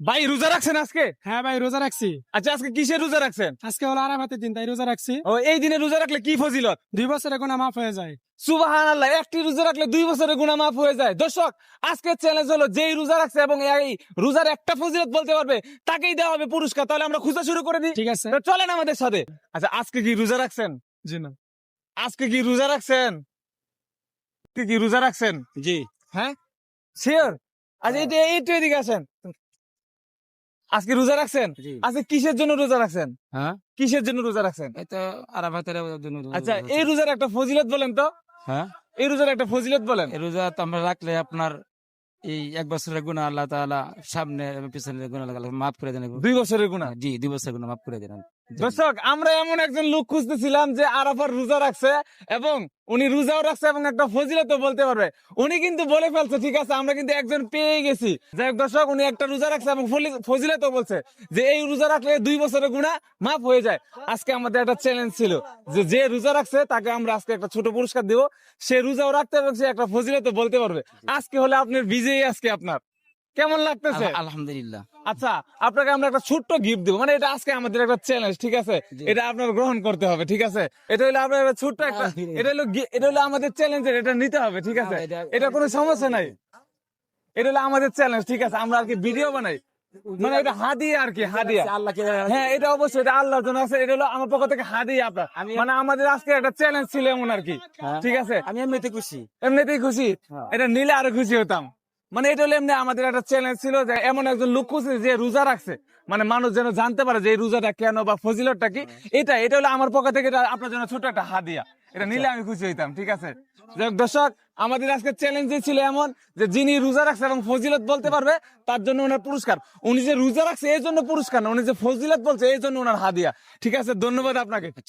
ভাই রোজা রাখছেন আজকে? হ্যাঁ ভাই রোজা রাখছি। আচ্ছা আজকে কিসের রোজা রাখছেন? আজকে হলো আরাফাতের দিন, তাই রোজা রাখছি। ও এই দিনে রোজা রাখলে কি ফজিলত? 2 বছরের গুনাহ মাফ হয়ে যায়। সুবহানাল্লাহ, একটি রোজা রাখলে 2 বছরের গুনাহ মাফ হয়ে যায়। দর্শক, আজকের চ্যালেঞ্জ হলো যেই রোজা রাখছে এবং এই রোজার একটা ফজিলত বলতে পারবে তাকেই দেওয়া হবে পুরস্কার। তাহলে আমরা খোঁজা শুরু করে দিই। ঠিক আছে। তো চলেন আমাদের সাথে। আচ্ছা আজকে কি রোজা রাখছেন? জি না। আজকে কি রোজা রাখছেন? কি রোজা রাখছেন? জি। হ্যাঁ শিওর? আচ্ছা এইটু এদিকে আসেন। আজকে রোজা রাখছেন? জি। আজকে কিসের জন্য রোজা রাখছেন? হ্যাঁ কিসের জন্য রোজা রাখছেন? এই তো আরাফাতের জন্য। আচ্ছা এই রোজার একটা ফজিলত বলেন তো। হ্যাঁ এই রোজার একটা ফজিলত বলেন। এই রোজা তো আমরা রাখলে আপনার এই 1 বছরের গুনাহ আল্লাহ তাআলা সামনে এবং পিছনের গুনাহ আল্লাহ মাফ করে দেন। 2 বছরের গুনাহ। জি 2 বছরের গুনাহ মাফ করে দেন। দর্শক, আমরা এমন একজন লোক খুঁজতেছিলাম যে আরাফার রোজা রাখছে এবং উনি রোজাও রাখছে এবং একটা ফজিলতও বলতে পারবে। উনি কিন্তু বলে ফেলছে, ঠিক আছে, আমরা কিন্তু একজন পেয়ে গেছি। যাই হোক দর্শক, উনি একটা রোজা রাখছে এবং ফজিলতও বলছে যে এই রোজা রাখলে 2 বছরের গুনাহ মাফ হয়ে যায়। আজকে আমাদের একটা চ্যালেঞ্জ ছিল যে যে রোজা রাখছে তাকে আমরা আজকে একটা ছোট পুরস্কার দিব। সে রোজাও রাখতে এবং সে একটা ফজিলতও বলতে পারবে। আজকে হলে আপনার বিজয়ী, আজকে আপনার কেমন লাগতেছে? আলহামদুলিল্লাহ। আচ্ছা আপনাকে আমরা একটা ছোট্ট গিফট দেবো, মানে এটা আজকে আমাদের একটা চ্যালেঞ্জ, ঠিক আছে? এটা আপনার গ্রহণ করতে হবে, ঠিক আছে? এটা হলো আপনার একটা ছোট্ট একটা, এটা হলো আমাদের চ্যালেঞ্জের, এটা নিতে হবে, ঠিক আছে? এটা কোনো সমস্যা নাই, এটা হলো আমাদের চ্যালেঞ্জ, ঠিক আছে? আমরা আর কি ভিডিও বানাই, মানে এটা হাদিয়া আর কি, হাদিয়া। হ্যাঁ এটা অবশ্যই, এটা আল্লাহর জন্য আছে। এটা হলো আমার পক্ষ থেকে হাদিয়া আপনার, মানে আমাদের আজকে একটা চ্যালেঞ্জ ছিল এমন আর কি, ঠিক আছে? আমি এমনিতে খুশি। এমনিতেই খুশি, এটা নিলে আরো খুশি হতাম। মানে এটা হলো এমনি আমাদের একটা চ্যালেঞ্জ ছিল যে এমন একজন লোক খুঁজছে যে রোজা রাখছে, মানে মানুষ যেন জানতে পারে যে এই রোজাটা কেন বা ফজিলতটা কি। এটা হলো আমার পক্ষ থেকে এটা আপনার জন্য ছোট একটা হাদিয়া, এটা নিলে আমি খুশি হইতাম, ঠিক আছে? যাই হোক দর্শক, আমাদের আজকে চ্যালেঞ্জ ছিল এমন যে যিনি রোজা রাখছে এবং ফজিলত বলতে পারবে তার জন্য ওনার পুরস্কার। উনি যে রোজা রাখছে এই জন্য পুরস্কার না, উনি যে ফজিলত বলছে এই জন্য ওনার হাদিয়া, ঠিক আছে? ধন্যবাদ আপনাকে।